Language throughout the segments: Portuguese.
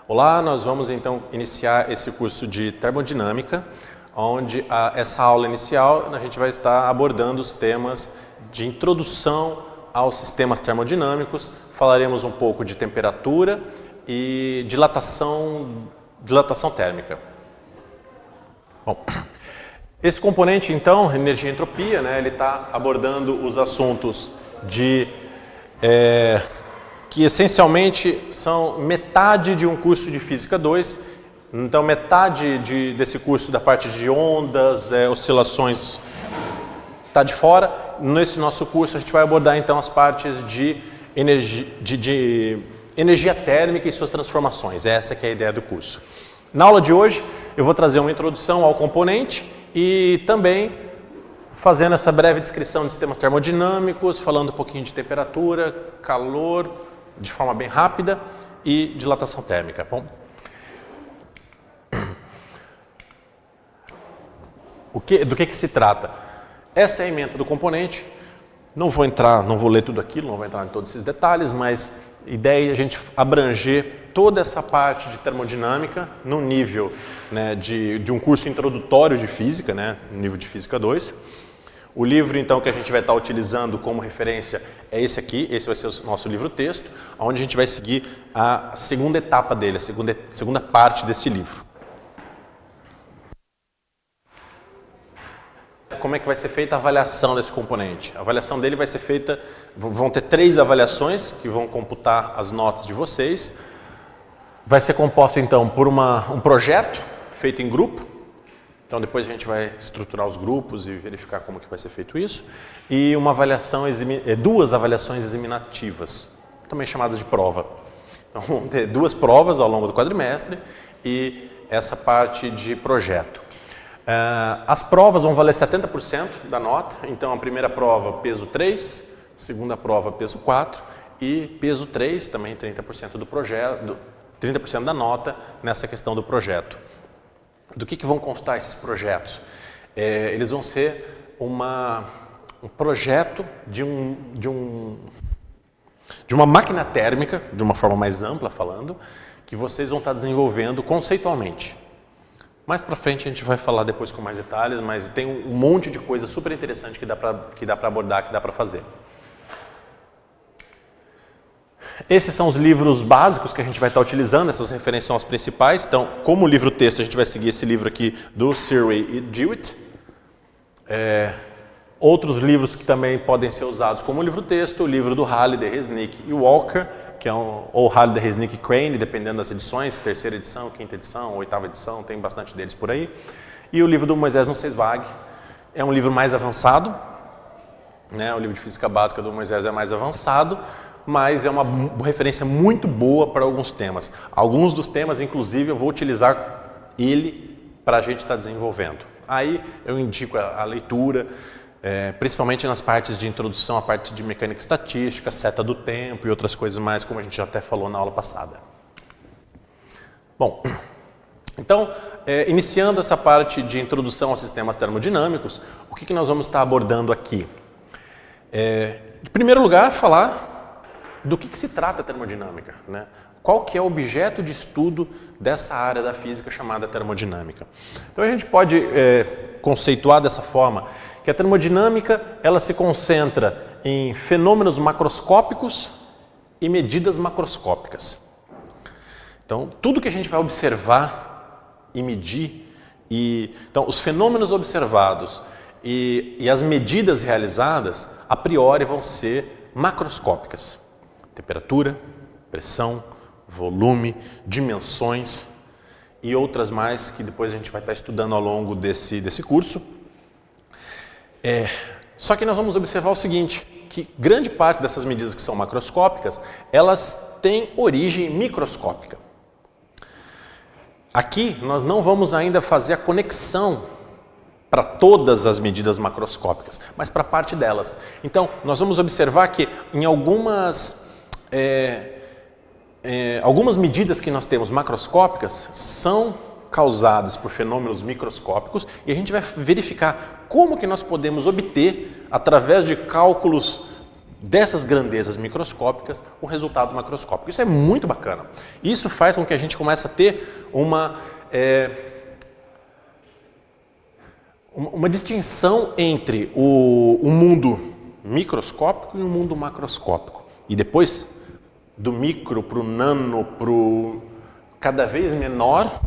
Olá, nós vamos então iniciar esse curso de termodinâmica, onde essa aula inicial a gente vai estar abordando os temas de introdução aos sistemas termodinâmicos, falaremos um pouco de temperatura e dilatação térmica. Bom, esse componente então, energia e entropia, ele está abordando os assuntos de que essencialmente são metade de um curso de Física 2, então metade desse curso da parte de ondas, oscilações, está de fora. Nesse nosso curso a gente vai abordar então as partes de energia térmica e suas transformações, essa que é a ideia do curso. Na aula de hoje eu vou trazer uma introdução ao componente e também fazendo essa breve descrição de sistemas termodinâmicos, falando um pouquinho de temperatura, calor, de forma bem rápida, e dilatação térmica. Bom, do que se trata? Essa é a ementa do componente. Não vou ler tudo aquilo, não vou entrar em todos esses detalhes, mas a ideia é a gente abranger toda essa parte de termodinâmica no nível de um curso introdutório de física, no nível de Física 2. O livro, então, que a gente vai estar utilizando como referência é esse aqui, esse vai ser o nosso livro-texto, onde a gente vai seguir a segunda etapa dele, a segunda parte desse livro. Como é que vai ser feita a avaliação desse componente? A avaliação dele vai ser feita, vão ter 3 avaliações que vão computar as notas de vocês. Vai ser composta, então, por um projeto feito em grupo. Então, depois a gente vai estruturar os grupos e verificar como que vai ser feito isso. E duas avaliações examinativas, também chamadas de prova. Então, vão ter 2 provas ao longo do quadrimestre e essa parte de projeto. As provas vão valer 70% da nota. Então, a primeira prova, peso 3, segunda prova, peso 4 e peso 3, também 30% do projeto, 30% da nota nessa questão do projeto. Do que vão constar esses projetos? Eles vão ser um projeto de uma máquina térmica, de uma forma mais ampla falando, que vocês vão estar desenvolvendo conceitualmente. Mais para frente a gente vai falar depois com mais detalhes, mas tem um monte de coisa super interessante que dá para abordar, que dá para fazer. Esses são os livros básicos que a gente vai estar utilizando, essas referências são as principais. Então, como livro-texto, a gente vai seguir esse livro aqui do Sirway e Dewitt. Outros livros que também podem ser usados como livro-texto, o livro do Halliday, Resnick e Walker, que é ou Halliday, Resnick e Crane, dependendo das edições, 3ª edição, 5ª edição, 8ª edição, tem bastante deles por aí. E o livro do Moisés Nussbaum é um livro mais avançado, o livro de física básica do Moisés é mais avançado, mas é uma referência muito boa para alguns temas. Alguns dos temas, inclusive, eu vou utilizar ele para a gente estar desenvolvendo. Aí eu indico a leitura, principalmente nas partes de introdução, a parte de mecânica estatística, seta do tempo e outras coisas mais, como a gente já até falou na aula passada. Bom, então, iniciando essa parte de introdução aos sistemas termodinâmicos, o que nós vamos estar abordando aqui? Em primeiro lugar, falar do que se trata a termodinâmica, Qual que é o objeto de estudo dessa área da física chamada termodinâmica? Então a gente pode conceituar dessa forma que a termodinâmica ela se concentra em fenômenos macroscópicos e medidas macroscópicas. Então tudo que a gente vai observar e medir, então os fenômenos observados e as medidas realizadas a priori vão ser macroscópicas. Temperatura, pressão, volume, dimensões e outras mais que depois a gente vai estar estudando ao longo desse curso. Só que nós vamos observar o seguinte, que grande parte dessas medidas que são macroscópicas, elas têm origem microscópica. Aqui nós não vamos ainda fazer a conexão para todas as medidas macroscópicas, mas para parte delas. Então, nós vamos observar que em algumas medidas que nós temos macroscópicas são causadas por fenômenos microscópicos e a gente vai verificar como que nós podemos obter, através de cálculos dessas grandezas microscópicas o resultado macroscópico. Isso é muito bacana. Isso faz com que a gente comece a ter uma distinção entre o mundo microscópico e o mundo macroscópico. E depois, do micro para o nano, para o cada vez menor,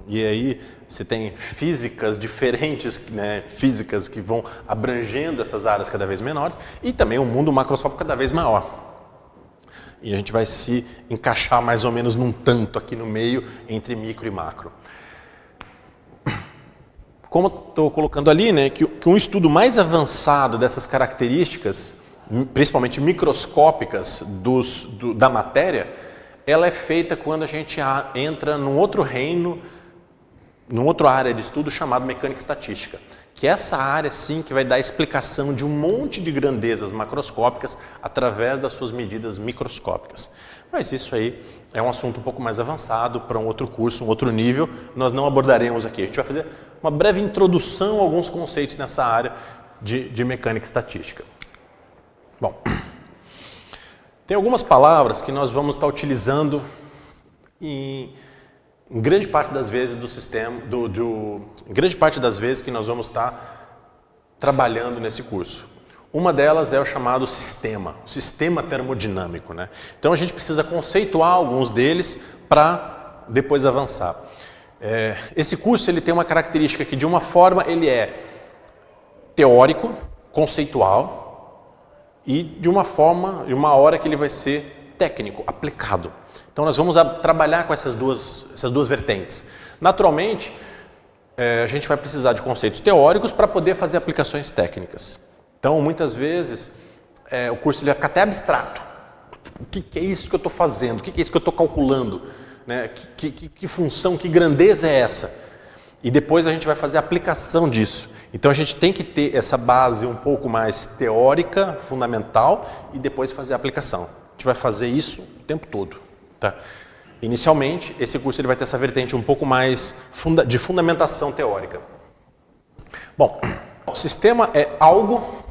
e aí você tem físicas diferentes, né, físicas que vão abrangendo essas áreas cada vez menores, e também um mundo macroscópico cada vez maior. E a gente vai se encaixar mais ou menos num tanto aqui no meio entre micro e macro. Como estou colocando ali, né, que um estudo mais avançado dessas características, principalmente microscópicas da matéria, ela é feita quando a gente entra num outro reino, numa outra área de estudo chamado mecânica estatística, que é essa área sim que vai dar a explicação de um monte de grandezas macroscópicas através das suas medidas microscópicas. Mas isso aí é um assunto um pouco mais avançado para um outro curso, um outro nível, nós não abordaremos aqui. A gente vai fazer uma breve introdução a alguns conceitos nessa área de mecânica estatística. Bom, tem algumas palavras que nós vamos estar utilizando em grande parte das vezes do sistema, em grande parte das vezes que nós vamos estar trabalhando nesse curso. Uma delas é o chamado sistema, o sistema termodinâmico, né? Então a gente precisa conceituar alguns deles para depois avançar. Esse curso ele tem uma característica que de uma forma ele é teórico, conceitual, e de uma hora que ele vai ser técnico, aplicado. Então nós vamos trabalhar com essas duas vertentes. Naturalmente, a gente vai precisar de conceitos teóricos para poder fazer aplicações técnicas. Então muitas vezes o curso ele vai ficar até abstrato. O que é isso que eu estou fazendo? O que é isso que eu estou calculando? Né? Que função, que grandeza é essa? E depois a gente vai fazer a aplicação disso. Então a gente tem que ter essa base um pouco mais teórica, fundamental, e depois fazer a aplicação. A gente vai fazer isso o tempo todo. Tá? Inicialmente, esse curso ele vai ter essa vertente um pouco mais de fundamentação teórica. Bom, o sistema é algo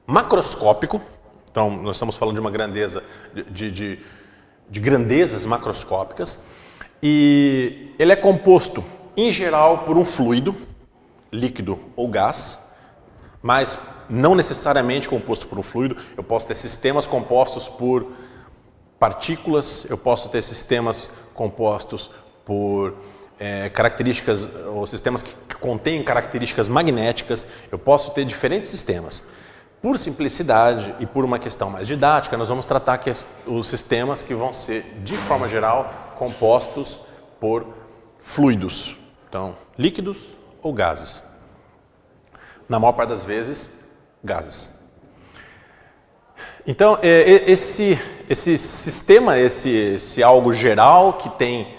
macroscópico. Então nós estamos falando de uma grandeza, de grandezas macroscópicas. E ele é composto, em geral, por um fluido, líquido ou gás, mas não necessariamente composto por um fluido. Eu posso ter sistemas compostos por partículas, eu posso ter sistemas compostos por características, ou sistemas que contêm características magnéticas, eu posso ter diferentes sistemas. Por simplicidade e por uma questão mais didática, nós vamos tratar os sistemas que vão ser, de forma geral, compostos por fluidos. Então, líquidos ou gases. Na maior parte das vezes, gases. Então, esse sistema, esse algo geral que tem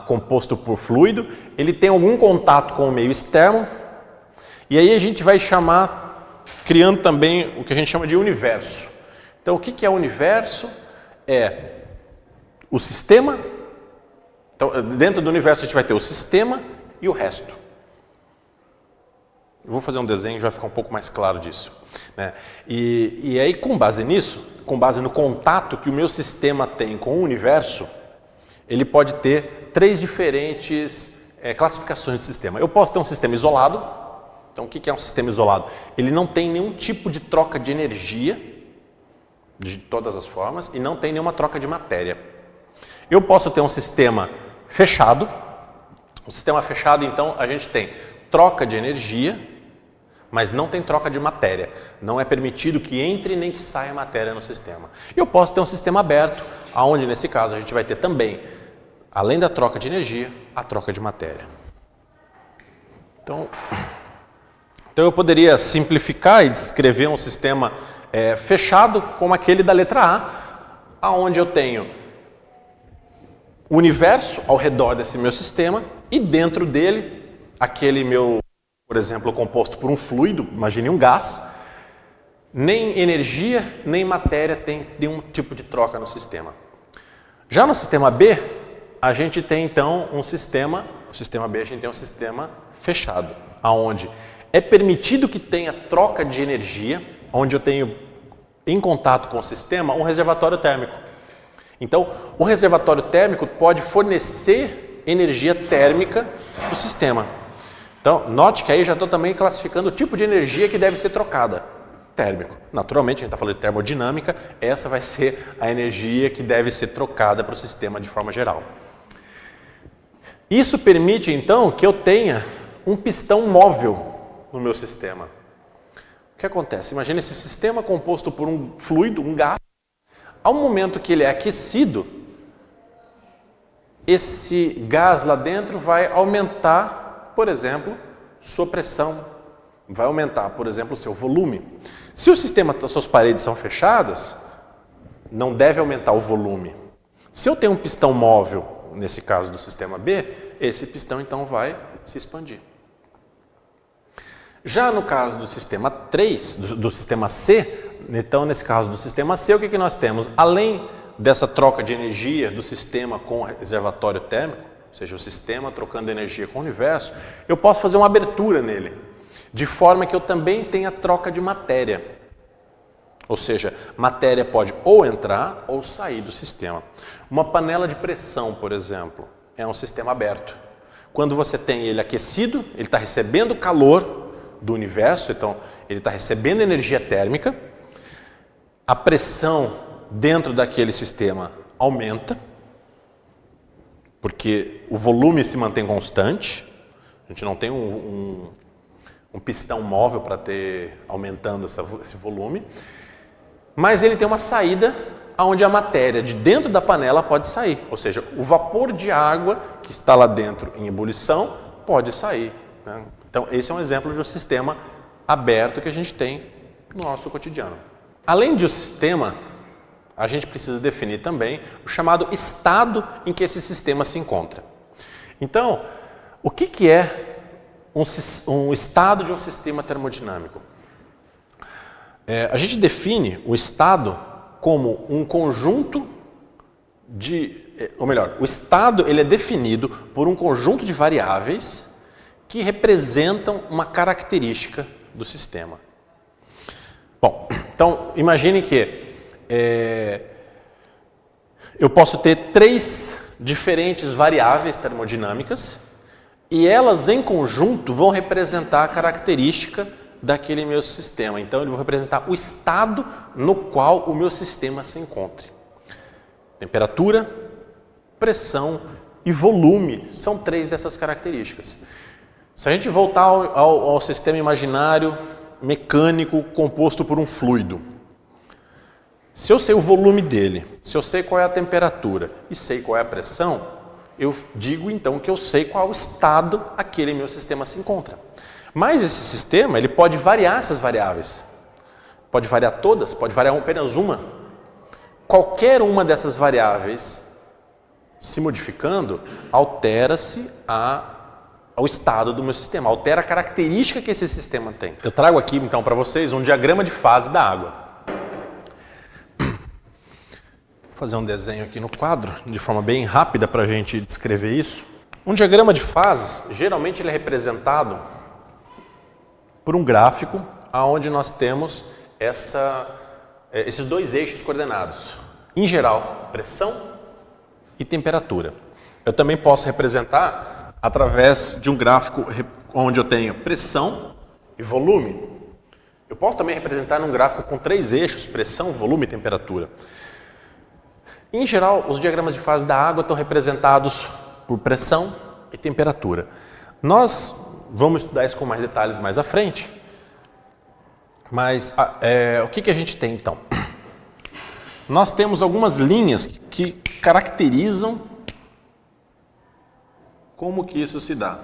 composto por fluido, ele tem algum contato com o meio externo, e aí a gente vai criando também o que a gente chama de universo. Então, o que é o universo? É o sistema. Então, dentro do universo a gente vai ter o sistema e o resto. Eu vou fazer um desenho e vai ficar um pouco mais claro disso. Né? E aí, com base nisso, com base no contato que o meu sistema tem com o universo, ele pode ter 3 diferentes classificações de sistema. Eu posso ter um sistema isolado. Então, o que é um sistema isolado? Ele não tem nenhum tipo de troca de energia, de todas as formas, e não tem nenhuma troca de matéria. Eu posso ter um sistema fechado. Um sistema fechado, então, a gente tem troca de energia, mas não tem troca de matéria. Não é permitido que entre nem que saia matéria no sistema. Eu posso ter um sistema aberto, onde nesse caso a gente vai ter também, além da troca de energia, a troca de matéria. Então eu poderia simplificar e descrever um sistema fechado como aquele da letra A, onde eu tenho o universo ao redor desse meu sistema e dentro dele, aquele meu, por exemplo, composto por um fluido, imagine um gás, nem energia nem matéria tem nenhum tipo de troca no sistema. Já no sistema B, a gente tem então no sistema B a gente tem um sistema fechado, onde é permitido que tenha troca de energia, onde eu tenho em contato com o sistema um reservatório térmico. Então, o reservatório térmico pode fornecer energia térmica para o sistema. Então, note que aí já estou também classificando o tipo de energia que deve ser trocada. Térmico. Naturalmente, a gente está falando de termodinâmica, essa vai ser a energia que deve ser trocada para o sistema de forma geral. Isso permite, então, que eu tenha um pistão móvel no meu sistema. O que acontece? Imagina esse sistema composto por um fluido, um gás. Ao momento que ele é aquecido, esse gás lá dentro vai aumentar, por exemplo, sua pressão. Vai aumentar, por exemplo, o seu volume. Se o sistema, as suas paredes são fechadas, não deve aumentar o volume. Se eu tenho um pistão móvel, nesse caso do sistema B, esse pistão então vai se expandir. Já no caso do sistema 3, do sistema C, então nesse caso do sistema C, o que nós temos? Além dessa troca de energia do sistema com o reservatório térmico, ou seja, o sistema trocando energia com o universo, eu posso fazer uma abertura nele, de forma que eu também tenha troca de matéria. Ou seja, matéria pode ou entrar ou sair do sistema. Uma panela de pressão, por exemplo, é um sistema aberto. Quando você tem ele aquecido, ele está recebendo calor do universo, então ele está recebendo energia térmica, a pressão dentro daquele sistema aumenta, porque o volume se mantém constante, a gente não tem um pistão móvel para ter aumentando esse volume, mas ele tem uma saída onde a matéria de dentro da panela pode sair, ou seja, o vapor de água que está lá dentro em ebulição pode sair, né? Então, esse é um exemplo de um sistema aberto que a gente tem no nosso cotidiano. Além de um sistema, a gente precisa definir também o chamado estado em que esse sistema se encontra. Então, o que é um estado de um sistema termodinâmico? A gente define o estado como um conjunto o estado ele é definido por um conjunto de variáveis que representam uma característica do sistema. Bom, então imagine que eu posso ter 3 diferentes variáveis termodinâmicas e elas em conjunto vão representar a característica daquele meu sistema. Então ele vai representar o estado no qual o meu sistema se encontre. Temperatura, pressão e volume são 3 dessas características. Se a gente voltar ao sistema imaginário mecânico composto por um fluido, se eu sei o volume dele, se eu sei qual é a temperatura e sei qual é a pressão, eu digo então que eu sei qual estado aquele meu sistema se encontra. Mas esse sistema ele pode variar essas variáveis. Pode variar todas, pode variar apenas uma. Qualquer uma dessas variáveis se modificando, altera-se ao estado do meu sistema, altera a característica que esse sistema tem. Eu trago aqui então para vocês um diagrama de fase da água. Vou fazer um desenho aqui no quadro, de forma bem rápida para a gente descrever isso. Um diagrama de fases, geralmente ele é representado por um gráfico onde nós temos esses 2 eixos coordenados. Em geral, pressão e temperatura. Eu também posso representar através de um gráfico onde eu tenho pressão e volume. Eu posso também representar num gráfico com 3 eixos, pressão, volume e temperatura. Em geral, os diagramas de fase da água estão representados por pressão e temperatura. Nós vamos estudar isso com mais detalhes mais à frente. Mas o que a gente tem então? Nós temos algumas linhas que caracterizam como que isso se dá.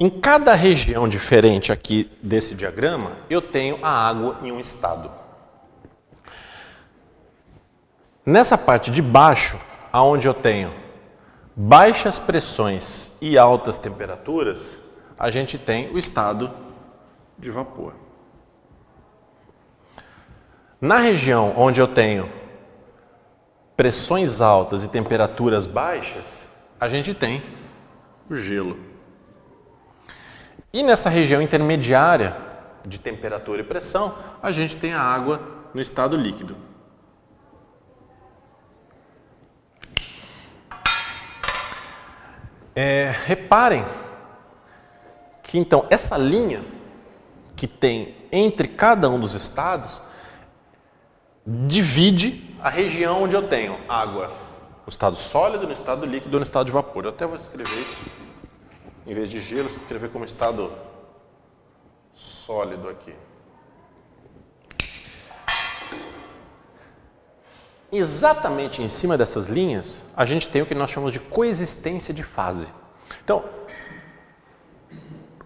Em cada região diferente aqui desse diagrama, eu tenho a água em um estado. Nessa parte de baixo, aonde eu tenho baixas pressões e altas temperaturas, a gente tem o estado de vapor. Na região onde eu tenho pressões altas e temperaturas baixas, a gente tem o gelo. E nessa região intermediária de temperatura e pressão, a gente tem a água no estado líquido. Reparem que então essa linha que tem entre cada um dos estados divide a região onde eu tenho água no estado sólido, no estado líquido ou no estado de vapor. Eu até vou escrever isso, em vez de gelo, escrever como estado sólido aqui. Exatamente em cima dessas linhas, a gente tem o que nós chamamos de coexistência de fase. Então,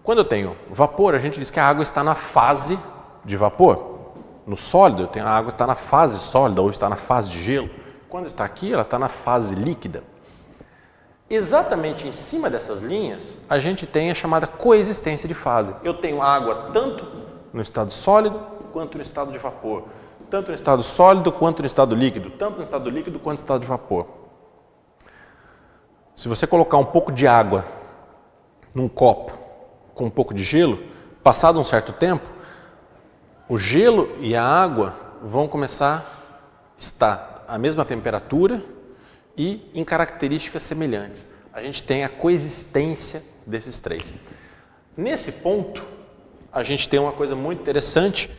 quando eu tenho vapor, a gente diz que a água está na fase de vapor. No sólido, a água está na fase sólida ou está na fase de gelo. Quando está aqui, ela está na fase líquida. Exatamente em cima dessas linhas, a gente tem a chamada coexistência de fase. Eu tenho água tanto no estado sólido quanto no estado de vapor. Tanto no estado sólido quanto no estado líquido, tanto no estado líquido quanto no estado de vapor. Se você colocar um pouco de água num copo com um pouco de gelo, passado um certo tempo, o gelo e a água vão começar a estar à mesma temperatura e em características semelhantes. A gente tem a coexistência desses três. Nesse ponto, a gente tem uma coisa muito interessante,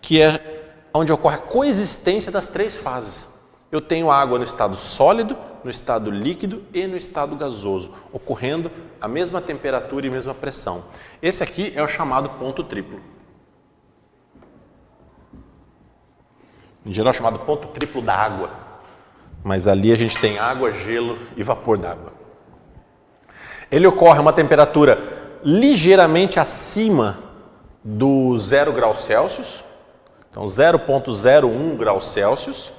que é onde ocorre a coexistência das três fases. Eu tenho água no estado sólido, no estado líquido e no estado gasoso, ocorrendo a mesma temperatura e mesma pressão. Esse aqui é o chamado ponto triplo. Em geral é chamado ponto triplo da água, mas ali a gente tem água, gelo e vapor d'água. Ele ocorre a uma temperatura ligeiramente acima do 0 graus Celsius, então 0,01 graus Celsius,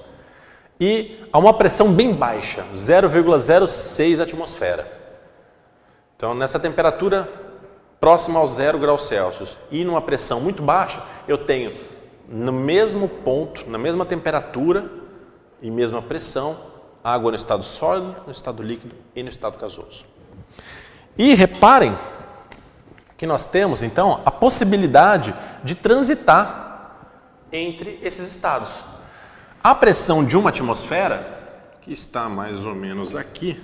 e a uma pressão bem baixa, 0,06 atmosfera. Então nessa temperatura próxima ao 0 graus Celsius e numa pressão muito baixa, eu tenho no mesmo ponto, na mesma temperatura e mesma pressão, água no estado sólido, no estado líquido e no estado gasoso. E reparem que nós temos então a possibilidade de transitar entre esses estados. A pressão de uma atmosfera, que está mais ou menos aqui.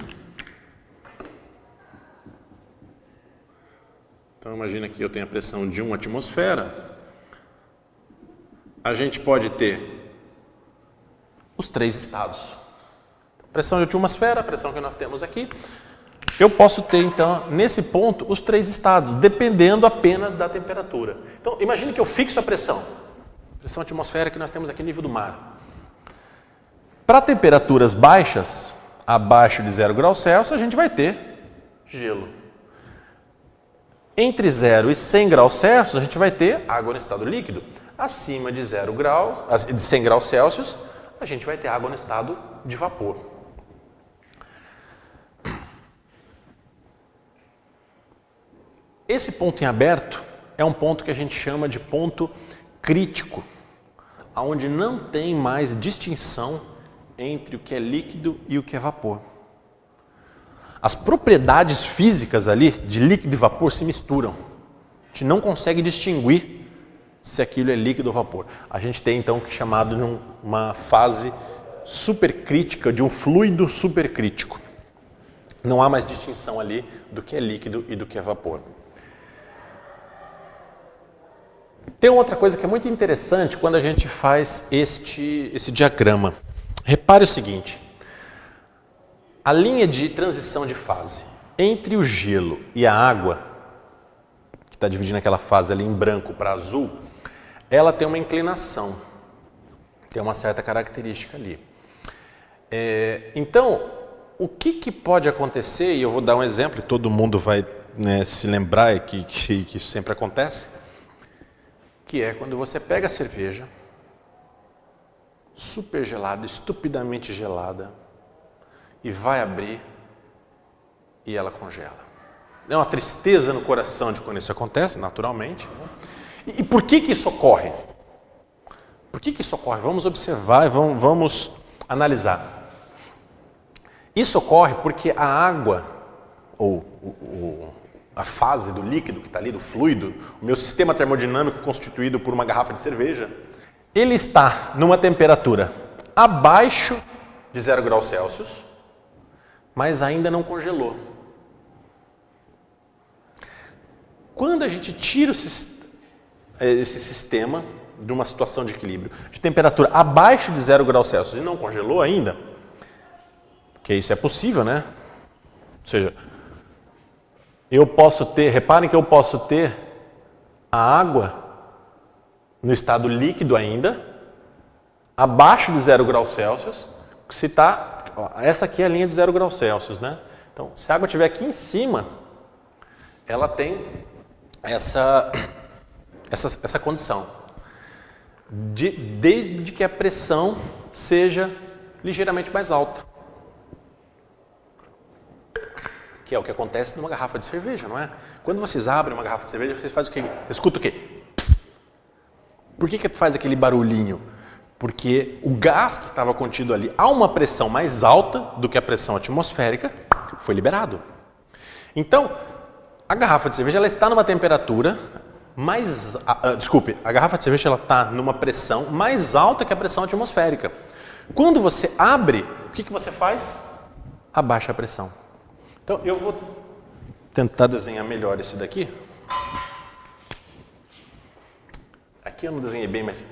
Então imagina que eu tenho a pressão de uma atmosfera. A gente pode ter os três estados. Pressão de atmosfera, a pressão que nós temos aqui. Eu posso ter, então, nesse ponto, os três estados, dependendo apenas da temperatura. Então, imagine que eu fixo a pressão atmosférica que nós temos aqui no nível do mar. Para temperaturas baixas, abaixo de 0 graus Celsius, a gente vai ter gelo. Entre 0 e 100 graus Celsius, a gente vai ter água no estado líquido. Acima de 100 graus Celsius, a gente vai ter água no estado de vapor. Esse ponto em aberto é um ponto que a gente chama de ponto crítico, onde não tem mais distinção entre o que é líquido e o que é vapor. As propriedades físicas ali de líquido e vapor se misturam. A gente não consegue distinguir se aquilo é líquido ou vapor. A gente tem então o que é chamado de uma fase supercrítica, de um fluido supercrítico. Não há mais distinção ali do que é líquido e do que é vapor. Tem outra coisa que é muito interessante quando a gente faz esse diagrama. Repare o seguinte, a linha de transição de fase entre o gelo e a água, que está dividindo aquela fase ali em branco para azul, ela tem uma inclinação, tem uma certa característica ali. Então, o que pode acontecer, e eu vou dar um exemplo, e todo mundo vai se lembrar que isso sempre acontece, que é quando você pega a cerveja, super gelada, estupidamente gelada, e vai abrir e ela congela. É uma tristeza no coração de quando isso acontece, naturalmente. E por que isso ocorre? Por que isso ocorre? Vamos observar e vamos analisar. Isso ocorre porque a água, ou a fase do líquido que está ali, do fluido, o meu sistema termodinâmico constituído por uma garrafa de cerveja, ele está numa temperatura abaixo de 0 graus Celsius, mas ainda não congelou. Quando a gente tira esse sistema de uma situação de equilíbrio, de temperatura abaixo de 0 graus Celsius e não congelou ainda, que isso é possível, né? Ou seja, eu posso ter, reparem que eu posso ter a água no estado líquido ainda, abaixo de 0 graus Celsius, se está, essa aqui é a linha de 0 graus Celsius, né? Então, se a água estiver aqui em cima, ela tem essa condição, desde que a pressão seja ligeiramente mais alta. Que é o que acontece numa garrafa de cerveja, não é? Quando vocês abrem uma garrafa de cerveja, vocês fazem o quê? Você escuta o quê? Pss! Por que faz aquele barulhinho? Porque o gás que estava contido ali, a uma pressão mais alta do que a pressão atmosférica, foi liberado. Então, a garrafa de cerveja ela está numa temperatura mais... desculpe, a garrafa de cerveja ela está numa pressão mais alta que a pressão atmosférica. Quando você abre, o que você faz? Abaixa a pressão. Então, eu vou tentar desenhar melhor esse daqui. Aqui eu não desenhei bem, mas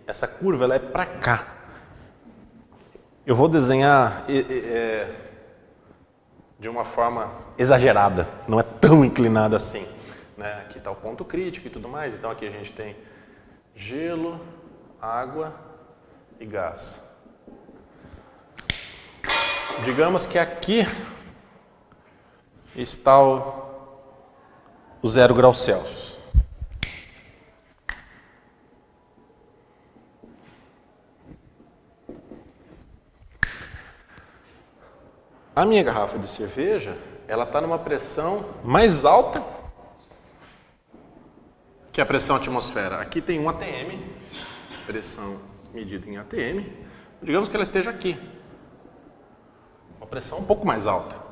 essa curva ela é para cá. Eu vou desenhar de uma forma exagerada, não é tão inclinada assim. Né? Aqui está o ponto crítico e tudo mais, então aqui a gente tem gelo, água e gás. Digamos que aqui está o 0 graus Celsius. A minha garrafa de cerveja, ela está numa pressão mais alta que a pressão atmosfera. Aqui tem um ATM, pressão medida em ATM. Digamos que ela esteja aqui. Uma pressão um pouco mais alta.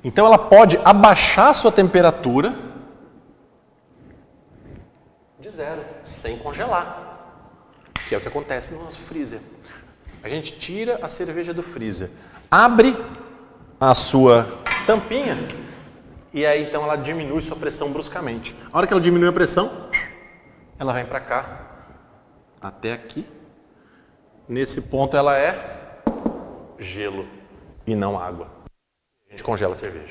Então ela pode abaixar a sua temperatura de 0, sem congelar. Que é o que acontece no nosso freezer. A gente tira a cerveja do freezer, abre a sua tampinha e aí então ela diminui sua pressão bruscamente. A hora que ela diminui a pressão, ela vem para cá, até aqui. Nesse ponto ela é gelo e não água. A gente congela a cerveja.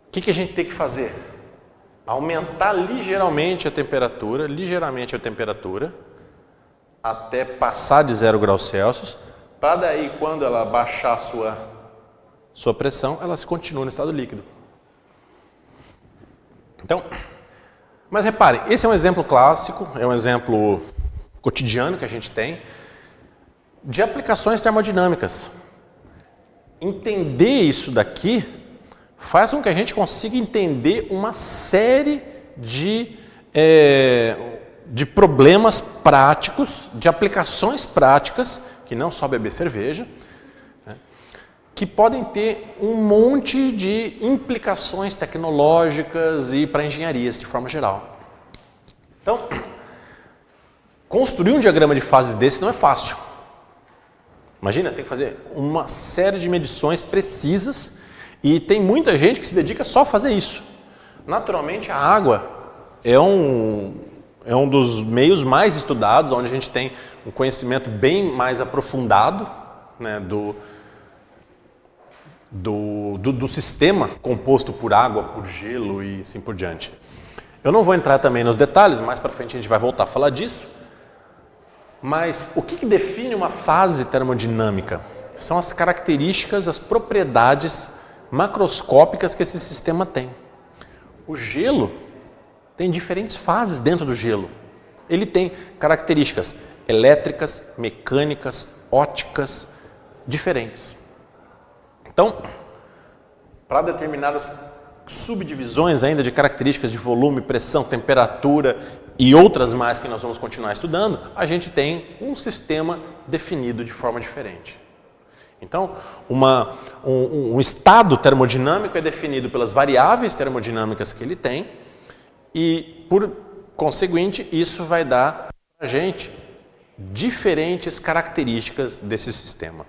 O que a gente tem que fazer? Aumentar ligeiramente a temperatura, até passar de 0 graus Celsius, para daí, quando ela baixar a sua pressão, ela se continua no estado líquido. Então, mas repare, esse é um exemplo clássico, é um exemplo cotidiano que a gente tem de aplicações termodinâmicas. Entender isso daqui faz com que a gente consiga entender uma série de problemas práticos, de aplicações práticas, que não só beber cerveja, né, que podem ter um monte de implicações tecnológicas e para engenharias de forma geral. Então, construir um diagrama de fases desse não é fácil. Imagina, tem que fazer uma série de medições precisas e tem muita gente que se dedica só a fazer isso. Naturalmente, a água é um dos meios mais estudados, onde a gente tem um conhecimento bem mais aprofundado, né, do sistema composto por água, por gelo e assim por diante. Eu não vou entrar também nos detalhes, mais para frente a gente vai voltar a falar disso. Mas o que define uma fase termodinâmica? São as características, as propriedades macroscópicas que esse sistema tem. O gelo tem diferentes fases dentro do gelo. Ele tem características elétricas, mecânicas, ópticas, diferentes. Então, para determinadas subdivisões ainda de características de volume, pressão, temperatura e outras mais que nós vamos continuar estudando, a gente tem um sistema definido de forma diferente. Então, um estado termodinâmico é definido pelas variáveis termodinâmicas que ele tem e por conseguinte, isso vai dar para a gente diferentes características desse sistema.